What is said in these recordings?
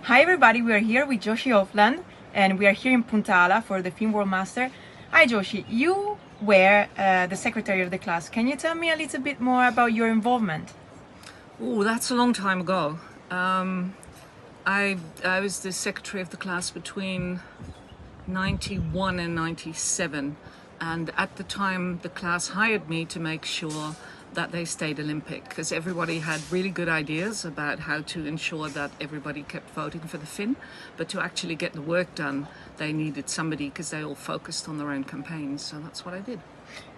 Hi everybody, we are here with Josje Hofland and we are here in Punta Ala for the Film World Master. Hi Josje, you were the secretary of the class. Can you tell me a little bit more about your involvement? Oh, that's a long time ago. I was the secretary of the class between 91 and 97, and at the time the class hired me to make sure that they stayed Olympic, because everybody had really good ideas about how to ensure that everybody kept voting for the Finn, but to actually get the work done they needed somebody, because they all focused on their own campaigns. So that's what I did.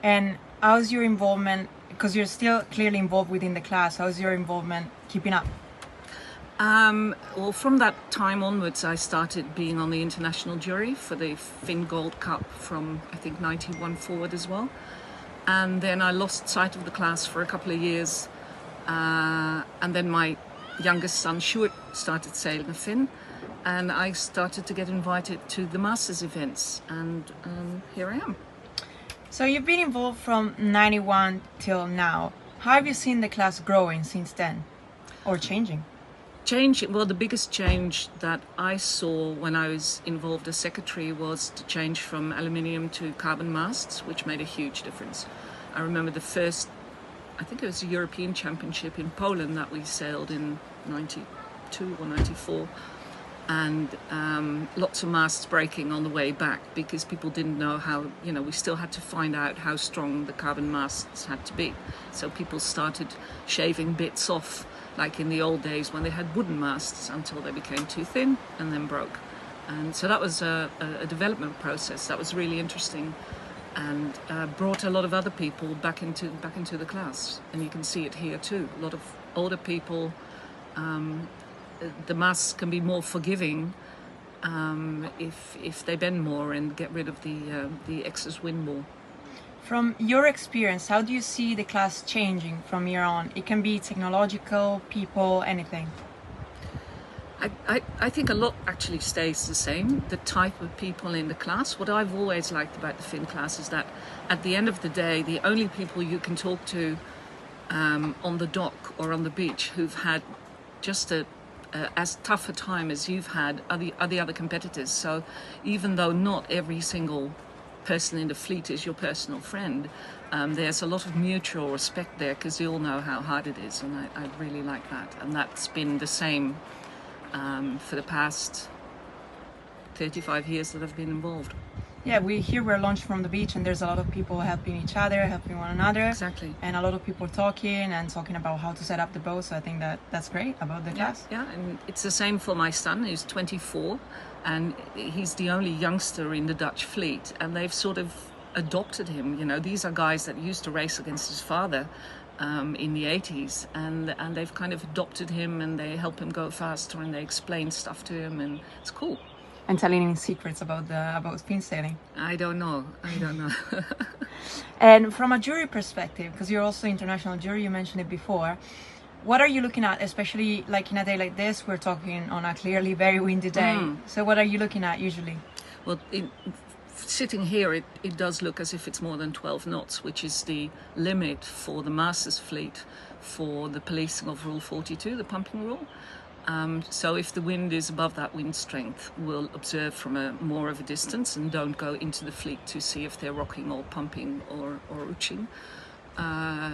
And how's your involvement, because you're still clearly involved within the class, how's your involvement keeping up? Well, from that time onwards, I started being on the international jury for the Finn Gold Cup from, I think, 91 forward as well. And then I lost sight of the class for a couple of years. And then my youngest son, Stuart, started sailing a Finn. And I started to get invited to the Masters events. And here I am. So you've been involved from 91 till now. How have you seen the class growing since then? Or changing? Well, the biggest change that I saw when I was involved as secretary was to change from aluminium to carbon masts, which made a huge difference. I remember the first, I think it was a European Championship in Poland that we sailed in 92 or 94, and lots of masts breaking on the way back because people didn't know how, we still had to find out how strong the carbon masts had to be. So people started shaving bits off, like in the old days when they had wooden masts, until they became too thin and then broke. And so that was a development process that was really interesting, and brought a lot of other people back into the class. And you can see it here too. A lot of older people. The masts can be more forgiving if they bend more and get rid of the excess wind more. From your experience, how do you see the class changing from here on? It can be technological, people, anything. I think a lot actually stays the same, the type of people in the class. What I've always liked about the Finn class is that at the end of the day, the only people you can talk to on the dock or on the beach who've had just as tough a time as you've had are the other competitors. So even though not every single person in the fleet is your personal friend, there's a lot of mutual respect there, because you all know how hard it is, and I really like that. And that's been the same for the past 35 years that I've been involved. Yeah, we're launched from the beach, and there's a lot of people helping each other, helping one another. Exactly. And a lot of people talking about how to set up the boat. So I think that's great about the class. Yeah, and it's the same for my son, who's 24, and he's the only youngster in the Dutch fleet, and they've sort of adopted him. These are guys that used to race against his father in the 80s, and they've kind of adopted him, and they help him go faster, and they explain stuff to him, and it's cool. And telling him secrets about Finn sailing. I don't know. And from a jury perspective, because you're also international jury, you mentioned it before, what are you looking at, especially like in a day like this? We're talking on a clearly very windy day. So what are you looking at usually? Well, sitting here, it does look as if it's more than 12 knots, which is the limit for the Masters fleet for the policing of Rule 42, the pumping rule. So if the wind is above that wind strength, we'll observe from more of a distance and don't go into the fleet to see if they're rocking or pumping or ooching.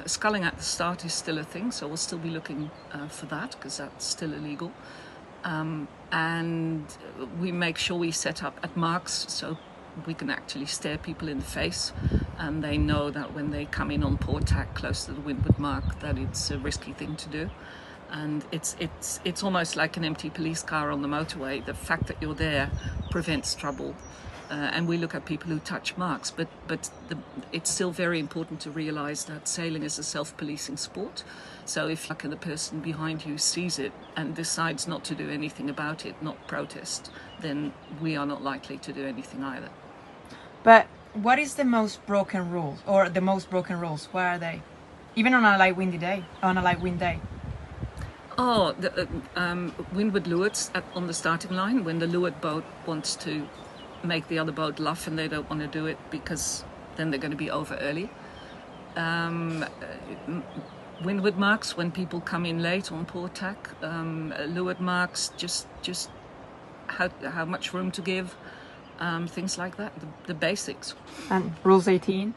Sculling at the start is still a thing, so we'll still be looking for that, because that's still illegal. And we make sure we set up at marks so we can actually stare people in the face, and they know that when they come in on port tack close to the windward mark, that it's a risky thing to do. And it's almost like an empty police car on the motorway. The fact that you're there prevents trouble. And we look at people who touch marks, but it's still very important to realize that sailing is a self-policing sport. So if the person behind you sees it and decides not to do anything about it, not protest, then we are not likely to do anything either. But what is the most broken rules, or the most broken rules? Where are they? Even on a light wind day. Oh, the windward lewards on the starting line, when the leeward boat wants to make the other boat luff and they don't want to do it because then they're going to be over early. Windward marks when people come in late on port tack. Leeward marks just how much room to give, things like that, the basics. And rules 18.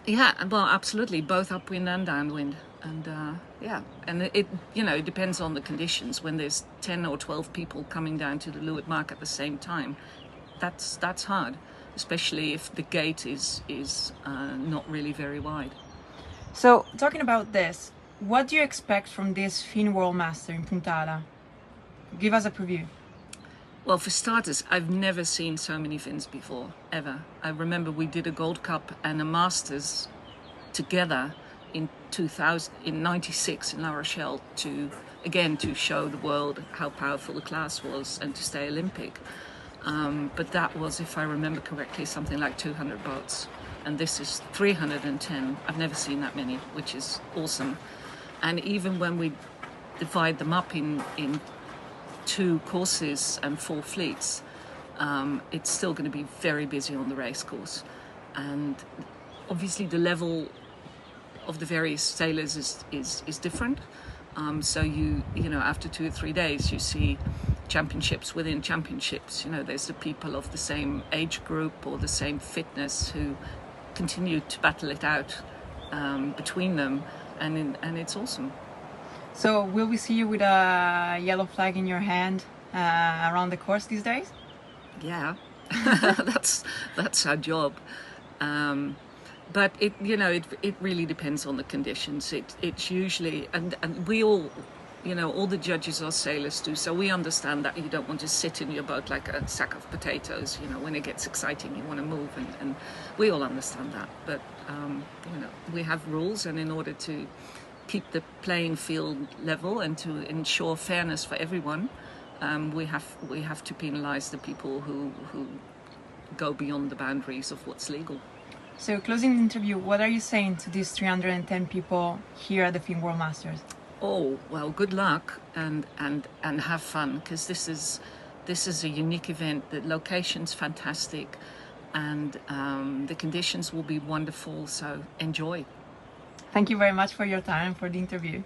Yeah, well, absolutely, both upwind and downwind, and yeah, and it it depends on the conditions. When there's 10 or 12 people coming down to the leeward mark at the same time, that's hard, especially if the gate is not really very wide. So, talking about this, what do you expect from this Fin World Master in Punta Ala? Give us a preview. Well, for starters, I've never seen so many fins before, ever. I remember we did a Gold Cup and a Masters together in 96 in La Rochelle to show the world how powerful the class was and to stay Olympic. But that was, if I remember correctly, something like 200 boats. And this is 310. I've never seen that many, which is awesome. And even when we divide them up in 2 courses and 4 fleets, it's still going to be very busy on the race course. And obviously the level of the various sailors is different. So you know, after 2 or 3 days, you see championships within championships. You know, there's the people of the same age group or the same fitness who continue to battle it out between them, and it's awesome. So, will we see you with a yellow flag in your hand around the course these days? Yeah, that's our job. But it really depends on the conditions. It's usually, and we all, all the judges are sailors too, so we understand that you don't want to sit in your boat like a sack of potatoes. When it gets exciting, you want to move, and we all understand that. But we have rules, and in order to keep the playing field level and to ensure fairness for everyone, we have to penalise the people who go beyond the boundaries of what's legal. So, closing the interview, what are you saying to these 310 people here at the Fin World Masters? Oh, well, good luck and have fun, because this is a unique event. The location's fantastic, and the conditions will be wonderful. So enjoy. Thank you very much for your time and for the interview.